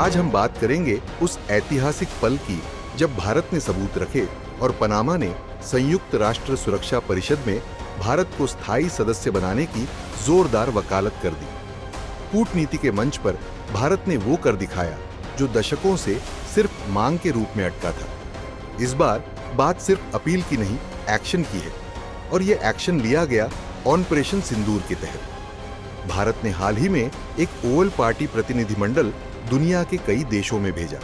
आज हम बात करेंगे उस ऐतिहासिक पल की जब भारत ने सबूत रखे और पनामा ने संयुक्त राष्ट्र सुरक्षा परिषद में भारत को स्थायी सदस्य बनाने की जोरदार वकालत कर दी। कूटनीति के मंच पर भारत ने वो कर दिखाया जो दशकों से सिर्फ मांग के रूप में अटका था। इस बार बात सिर्फ अपील की नहीं, एक्शन की है, और ये एक्शन लिया गया ऑपरेशन सिंदूर के तहत। भारत ने हाल ही में एक ओवल पार्टी प्रतिनिधिमंडल दुनिया के कई देशों में भेजा,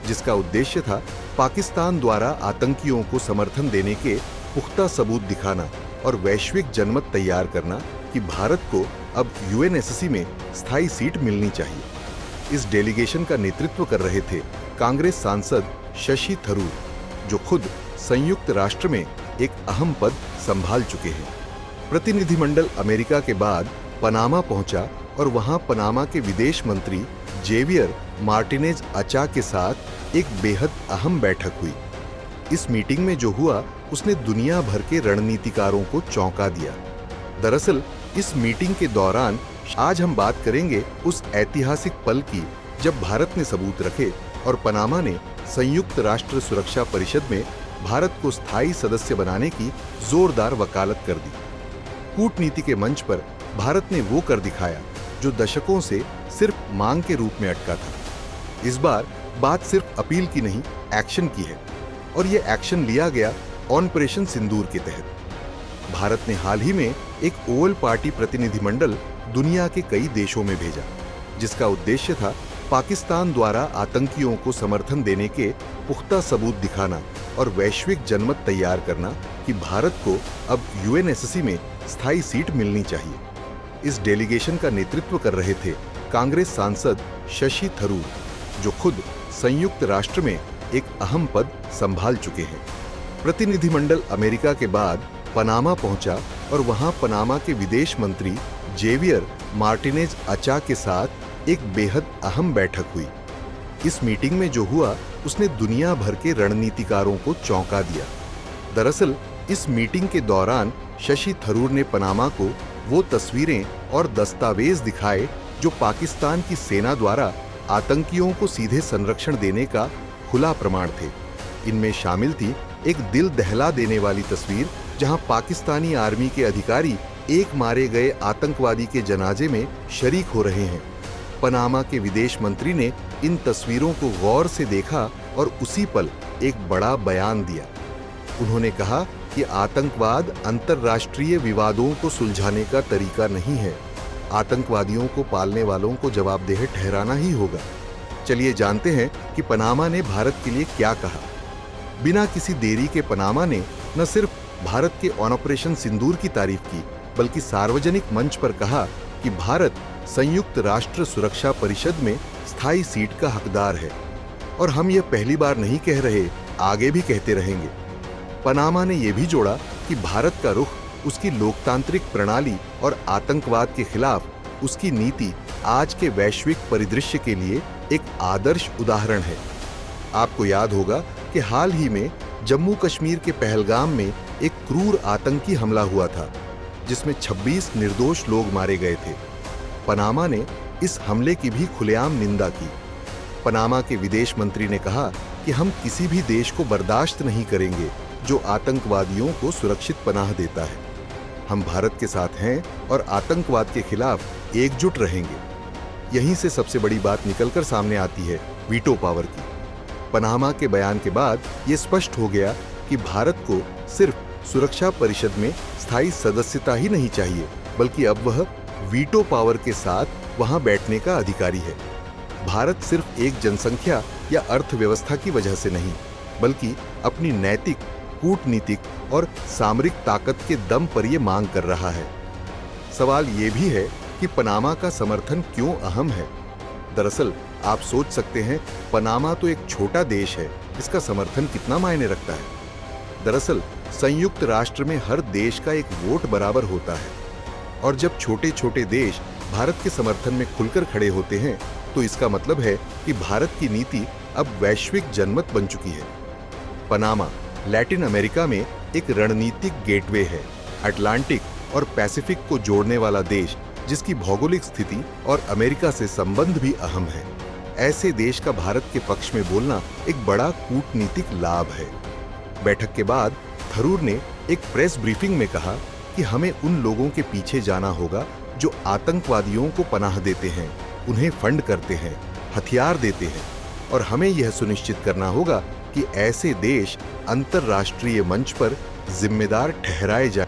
जिसका उद्देश्य था पाकिस्तान द्वारा आतंकियों को समर्थन देने के पुख्ता सबूत दिखाना और वैश्विक जनमत तैयार करना कि भारत को अब यूएनएससी में स्थायी सीट मिलनी चाहिए। इस डेलीगेशन का नेतृत्व कर रहे थे कांग्रेस सांसद शशि थरूर, जो खुद संयुक्त राष्ट्र में एक अहम पद संभाल चुके हैं। प्रतिनिधिमंडल अमेरिका के बाद पनामा पहुंचा और वहां पनामा के विदेश मंत्री जेवियर मार्टिनेज अचा के साथ एक बेहद अहम बैठक हुई। इस मीटिंग में जो हुआ उसने दुनिया भर के रणनीतिकारों को चौंका दिया। दरअसल इस मीटिंग के दौरान आज हम बात करेंगे उस ऐतिहासिक पल की जब भारत ने सबूत रखे और पनामा ने संयुक्त राष्ट्र सुरक्षा परिषद में भारत को स्थायी सदस्य बनाने की जोरदार वकालत कर दी। कूटनीति के मंच पर भारत ने वो कर दिखाया जो दशकों से सिर्फ मांग के रूप में अटका था। इस बार बात सिर्फ अपील की नहीं, एक्शन की है, और ये एक्शन लिया गया ऑपरेशन सिंदूर के तहत। भारत ने हाल ही में एक ओवल पार्टी प्रतिनिधिमंडल दुनिया के कई देशों में भेजा, जिसका उद्देश्य था पाकिस्तान द्वारा आतंकियों को समर्थन देने के पुख्ता सबूत दिखाना और वैश्विक जनमत तैयार करना कि भारत को अब यूएनएससी में स्थायी सीट मिलनी चाहिए। इस डेलीगेशन का नेतृत्व कर रहे थे कांग्रेस सांसद शशि थरूर, जो खुद संयुक्त राष्ट्र में एक अहम पद संभाल चुके हैं। प्रतिनिधिमंडल अमेरिका के बाद पनामा पहुंचा और वहां पनामा के विदेश मंत्री जेवियर मार्टिनेज अचा के साथ एक बेहद अहम बैठक हुई। इस मीटिंग में जो हुआ उसने दुनिया भर के रणनीतिकारों को चौंका दिया। दरअसल इस मीटिंग के दौरान शशि थरूर ने पनामा को वो तस्वीरें और दस्तावेज दिखाए जो पाकिस्तान की सेना द्वारा आतंकियों को सीधे संरक्षण देने का खुला प्रमाण थे। इनमें शामिल थी एक दिल दहला देने वाली तस्वीर जहां पाकिस्तानी आर्मी के अधिकारी एक मारे गए आतंकवादी के जनाजे में शरीक हो रहे हैं। पनामा के विदेश मंत्री ने इन तस्वीरों को गौर से देखा और उसी पल एक बड़ा बयान दिया। उन्होंने कहा कि आतंकवाद अंतर्राष्ट्रीय विवादों को सुलझाने का तरीका नहीं है। आतंकवादियों को पालने वालों को जवाबदेह ठहराना ही होगा। चलिए जानते हैं कि पनामा ने भारत के लिए क्या कहा। बिना किसी देरी के पनामा ने न सिर्फ भारत के ऑपरेशन सिंदूर की तारीफ की, बल्कि सार्वजनिक मंच पर कहा कि भारत संयुक्त राष्ट्र सुरक्षा परिषद में स्थायी सीट का हकदार है और हम ये पहली बार नहीं कह रहे, आगे भी कहते रहेंगे। पनामा ने यह भी जोड़ा कि भारत का रुख, उसकी लोकतांत्रिक प्रणाली और आतंकवाद के खिलाफ उसकी नीति आज के वैश्विक परिदृश्य के लिए एक आदर्श उदाहरण है। आपको याद होगा कि हाल ही में जम्मू कश्मीर के पहलगाम में एक क्रूर आतंकी हमला हुआ था, जिसमें 26 निर्दोष लोग मारे गए थे। पनामा ने इस हमले की भी खुलेआम निंदा की। पनामा के विदेश मंत्री ने कहा कि हम किसी भी देश को बर्दाश्त नहीं करेंगे जो आतंकवादियों को सुरक्षित पनाह देता है। हम भारत के साथ हैं और आतंकवाद के खिलाफ एकजुट रहेंगे। यहीं से सबसे बड़ी बात निकलकर सामने आती है, वीटो पावर की। पनामा के बयान के बाद ये स्पष्ट हो गया कि भारत को सिर्फ सुरक्षा परिषद में स्थायी सदस्यता ही नहीं चाहिए, बल्कि अब वह वीटो पावर के साथ वहां बैठने का अधिकारी है। भारत सिर्फ एक जनसंख्या या अर्थव्यवस्था की वजह से नहीं, बल्कि अपनी नैतिक, कूटनीतिक और सामरिक ताकत के दम पर यह मांग कर रहा है। सवाल ये भी है कि पनामा का समर्थन क्यों अहम है। दरअसल आप सोच सकते हैं, पनामा तो एक छोटा देश है, इसका समर्थन कितना मायने रखता है। दरअसल संयुक्त राष्ट्र में हर देश का एक वोट बराबर होता है, और जब छोटे छोटे देश भारत के समर्थन में खुलकर खड़े होते हैं तो इसका मतलब है कि भारत की नीति अब वैश्विक जनमत बन चुकी है। पनामा लैटिन अमेरिका में एक रणनीतिक गेटवे है, अटलांटिक और पैसिफिक को जोड़ने वाला देश जिसकी भौगोलिक स्थिति और अमेरिका से संबंध भी अहम है। ऐसे देश का भारत के पक्ष में बोलना एक बड़ा कूटनीतिक लाभ है। बैठक के बाद थरूर ने एक प्रेस ब्रीफिंग में कहा कि हमें उन लोगों के पीछे जाना होगा जो आतंकवादियों को पनाह देते हैं, उन्हें फंड करते हैं, हथियार देते हैं, और हमें यह सुनिश्चित करना होगा कि ऐसे देश अंतर्राष्ट्रीय मंच पर जिम्मेदार ठहराए जाएं।